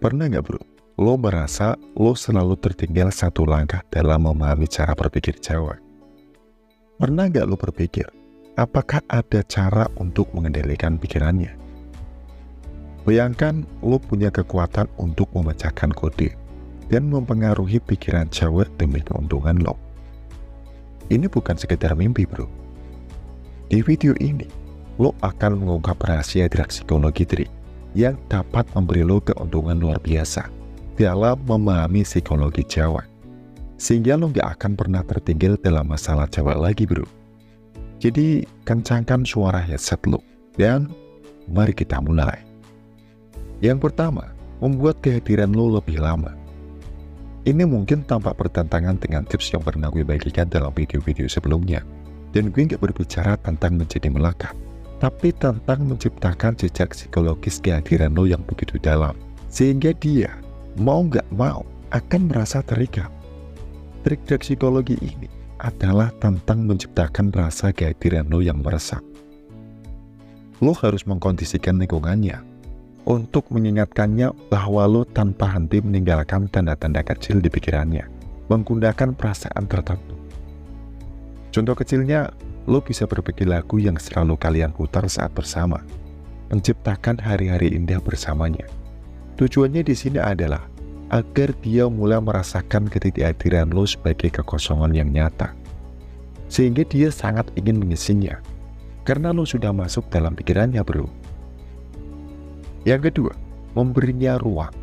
Pernah nggak bro, lo merasa lo selalu tertinggal satu langkah dalam memahami cara berpikir cewek? Pernah nggak lo berpikir, apakah ada cara untuk mengendalikan pikirannya? Bayangkan lo punya kekuatan untuk memecahkan kode dan mempengaruhi pikiran cewek demi keuntungan lo. Ini bukan sekedar mimpi bro. Di video ini, lo akan mengungkap rahasia gerak psikologi trik yang dapat memberi lo keuntungan luar biasa dalam memahami psikologi cewek, sehingga lo gak akan pernah tertinggal dalam masalah cewek lagi bro. Jadi kencangkan suara headset lo dan mari kita mulai. Yang pertama, membuat kehadiran lo lebih lama. Ini mungkin tampak bertentangan dengan tips yang pernah gue bagikan dalam video-video sebelumnya, dan gue gak berbicara tentang menjadi melekat, tapi tentang menciptakan jejak psikologis kehadiran lo yang begitu dalam, sehingga dia mau nggak mau akan merasa terikat. Trik-trik psikologi ini adalah tentang menciptakan rasa kehadiran lo yang meresap. Lo harus mengkondisikan lingkungannya untuk mengingatkannya bahwa lo tanpa henti meninggalkan tanda-tanda kecil di pikirannya, menggunakan perasaan tertentu. Contoh kecilnya, lo bisa berpikir lagu yang selalu kalian putar saat bersama, menciptakan hari-hari indah bersamanya. Tujuannya di sini adalah agar dia mulai merasakan ketidakhadiran lo sebagai kekosongan yang nyata, sehingga dia sangat ingin mengisinya, karena lo sudah masuk dalam pikirannya bro. Yang kedua, memberinya ruang.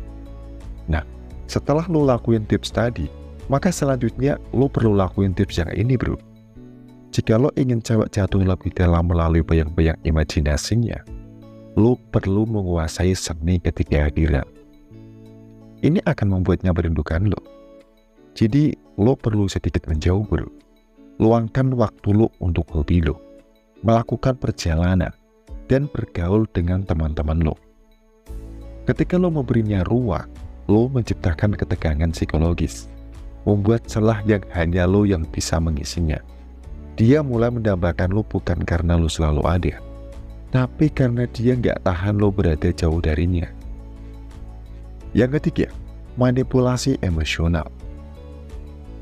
Nah, setelah lo lakuin tips tadi, maka selanjutnya lo perlu lakuin tips yang ini bro. Jika lo ingin cewek jatuh lebih dalam melalui bayang-bayang imajinasinya, lo perlu menguasai seni ketidakhadiran. Ini akan membuatnya merindukan lo. Jadi, lo perlu sedikit menjauh bro. Luangkan waktu lo untuk hobi lo, melakukan perjalanan, dan bergaul dengan teman-teman lo. Ketika lo memberinya ruang, lo menciptakan ketegangan psikologis, membuat celah yang hanya lo yang bisa mengisinya. Dia mulai mendambakan lo bukan karena lo selalu ada, tapi karena dia nggak tahan lo berada jauh darinya. Yang ketiga, manipulasi emosional.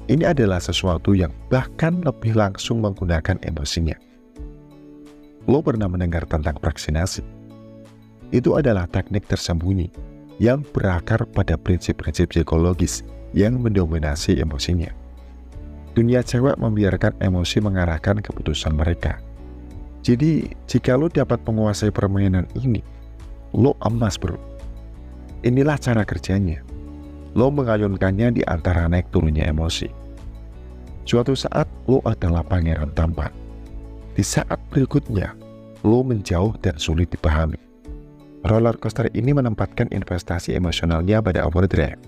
Ini adalah sesuatu yang bahkan lebih langsung menggunakan emosinya. Lo pernah mendengar tentang vaksinasi? Itu adalah teknik tersembunyi yang berakar pada prinsip-prinsip psikologis yang mendominasi emosinya. Dunia cewek membiarkan emosi mengarahkan keputusan mereka. Jadi, jika lo dapat menguasai permainan ini, lo emas bro. Inilah cara kerjanya. Lo mengayunkannya di antara naik turunnya emosi. Suatu saat, lo adalah pangeran tampan. Di saat berikutnya, lo menjauh dan sulit dipahami. Roller coaster ini menempatkan investasi emosionalnya pada overdrive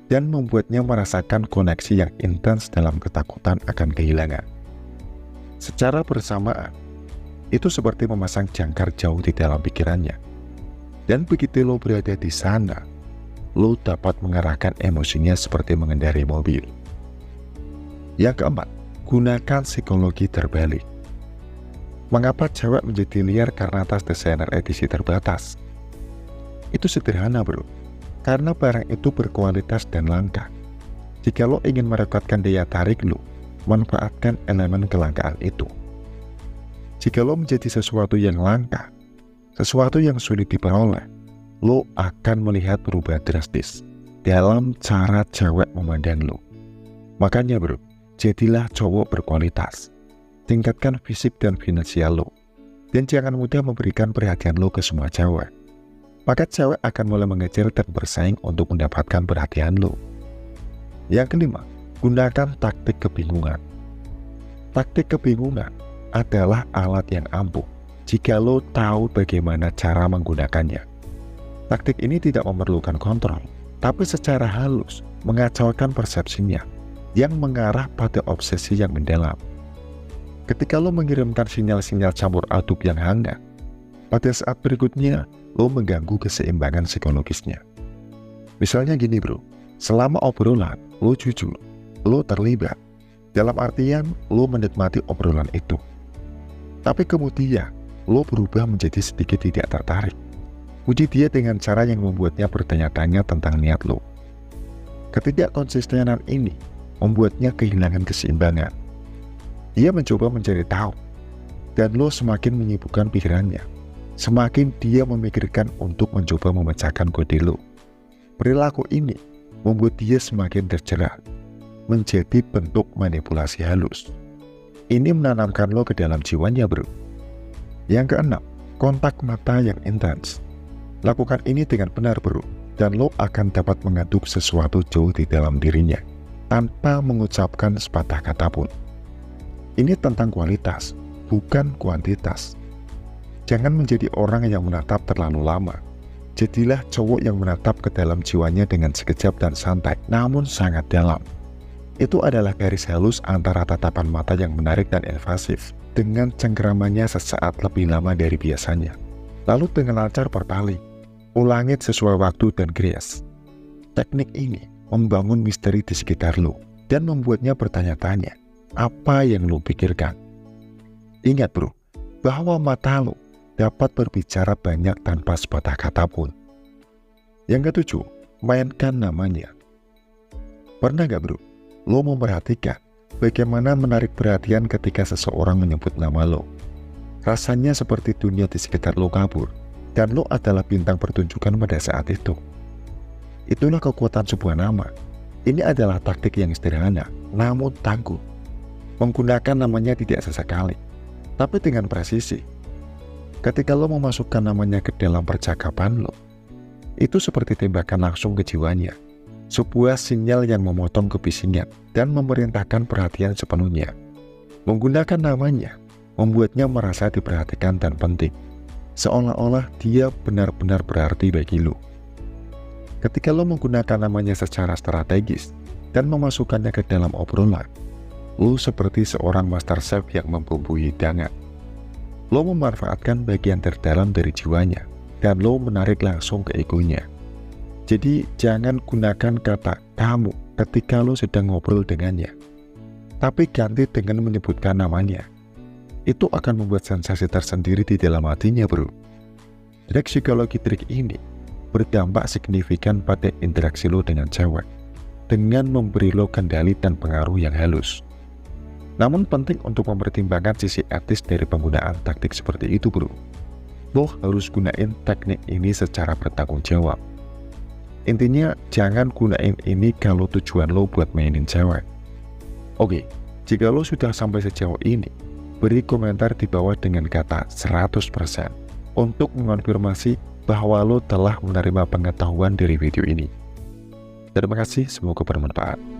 dan membuatnya merasakan koneksi yang intens dalam ketakutan akan kehilangan. Secara bersamaan, itu seperti memasang jangkar jauh di dalam pikirannya. Dan begitu lo berada di sana, lo dapat mengarahkan emosinya seperti mengendarai mobil. Yang keempat, gunakan psikologi terbalik. Mengapa cewek menjadi liar karena tas desainer edisi terbatas? Itu sederhana bro, karena barang itu berkualitas dan langka. Jika lo ingin merekatkan daya tarik lo, manfaatkan elemen kelangkaan itu. Jika lo menjadi sesuatu yang langka, sesuatu yang sulit diperoleh, lo akan melihat perubahan drastis dalam cara cewek memandang lo. Makanya bro, jadilah cowok berkualitas. Tingkatkan fisik dan finansial lo, dan jangan mudah memberikan perhatian lo ke semua cewek. Maka cewek akan mulai mengejar dan bersaing untuk mendapatkan perhatian lo. Yang kelima, gunakan taktik kebingungan. Taktik kebingungan adalah alat yang ampuh jika lo tahu bagaimana cara menggunakannya. Taktik ini tidak memerlukan kontrol, tapi secara halus mengacaukan persepsinya yang mengarah pada obsesi yang mendalam. Ketika lo mengirimkan sinyal-sinyal campur aduk yang hangat, pada saat berikutnya lo mengganggu keseimbangan psikologisnya. Misalnya gini bro, selama obrolan lo jujur, lo terlibat, dalam artian lo menikmati obrolan itu. Tapi kemudian lo berubah menjadi sedikit tidak tertarik. Puji dia dengan cara yang membuatnya bertanya-tanya tentang niat lo. Ketidakkonsistenan ini membuatnya kehilangan keseimbangan. Dia mencoba mencari tahu, dan lo semakin menyibukkan pikirannya. Semakin dia memikirkan untuk mencoba memecahkan kode lo. Perilaku ini membuat dia semakin terjerat, menjadi bentuk manipulasi halus. Ini menanamkan lo ke dalam jiwanya, bro. Yang keenam, kontak mata yang intens. Lakukan ini dengan benar, bro, dan lo akan dapat mengaduk sesuatu jauh di dalam dirinya, tanpa mengucapkan sepatah kata pun. Ini tentang kualitas, bukan kuantitas. Jangan menjadi orang yang menatap terlalu lama. Jadilah cowok yang menatap ke dalam jiwanya dengan sekejap dan santai, namun sangat dalam. Itu adalah garis halus antara tatapan mata yang menarik dan invasif, dengan cengkeramannya sesaat lebih lama dari biasanya. Lalu dengan lancar berpaling, ulangi sesuai waktu dan grace. Teknik ini membangun misteri di sekitar lo, dan membuatnya bertanya-tanya, apa yang lo pikirkan? Ingat, bro, bahwa mata lo dapat berbicara banyak tanpa sepatah kata pun. Yang ketujuh, mainkan namanya. Pernah gak, bro, lo memperhatikan bagaimana menarik perhatian ketika seseorang menyebut nama lo? Rasanya seperti dunia di sekitar lo kabur, dan lo adalah bintang pertunjukan pada saat itu. Itulah kekuatan sebuah nama. Ini adalah taktik yang sederhana, namun tangguh. Menggunakan namanya tidak sesekali, tapi dengan presisi. Ketika lo memasukkan namanya ke dalam percakapan lo, itu seperti tembakan langsung ke jiwanya. Sebuah sinyal yang memotong kebisingan dan memerintahkan perhatian sepenuhnya. Menggunakan namanya membuatnya merasa diperhatikan dan penting, seolah-olah dia benar-benar berarti bagi lo. Ketika lo menggunakan namanya secara strategis dan memasukkannya ke dalam obrolan, lo seperti seorang master chef yang membumbui hidangan. Lo memanfaatkan bagian terdalam dari jiwanya, dan lo menarik langsung ke egonya. Jadi jangan gunakan kata kamu ketika lo sedang ngobrol dengannya, tapi ganti dengan menyebutkan namanya. Itu akan membuat sensasi tersendiri di dalam hatinya, bro. Trik psikologi trik ini berdampak signifikan pada interaksi lo dengan cewek, dengan memberi lo kendali dan pengaruh yang halus. Namun penting untuk mempertimbangkan sisi etis dari penggunaan taktik seperti itu, bro. Lo harus gunain teknik ini secara bertanggung jawab. Intinya, jangan gunain ini kalau tujuan lo buat mainin cewek. Oke, jika lo sudah sampai sejauh ini, beri komentar di bawah dengan kata 100% untuk mengonfirmasi bahwa lo telah menerima pengetahuan dari video ini. Terima kasih, semoga bermanfaat.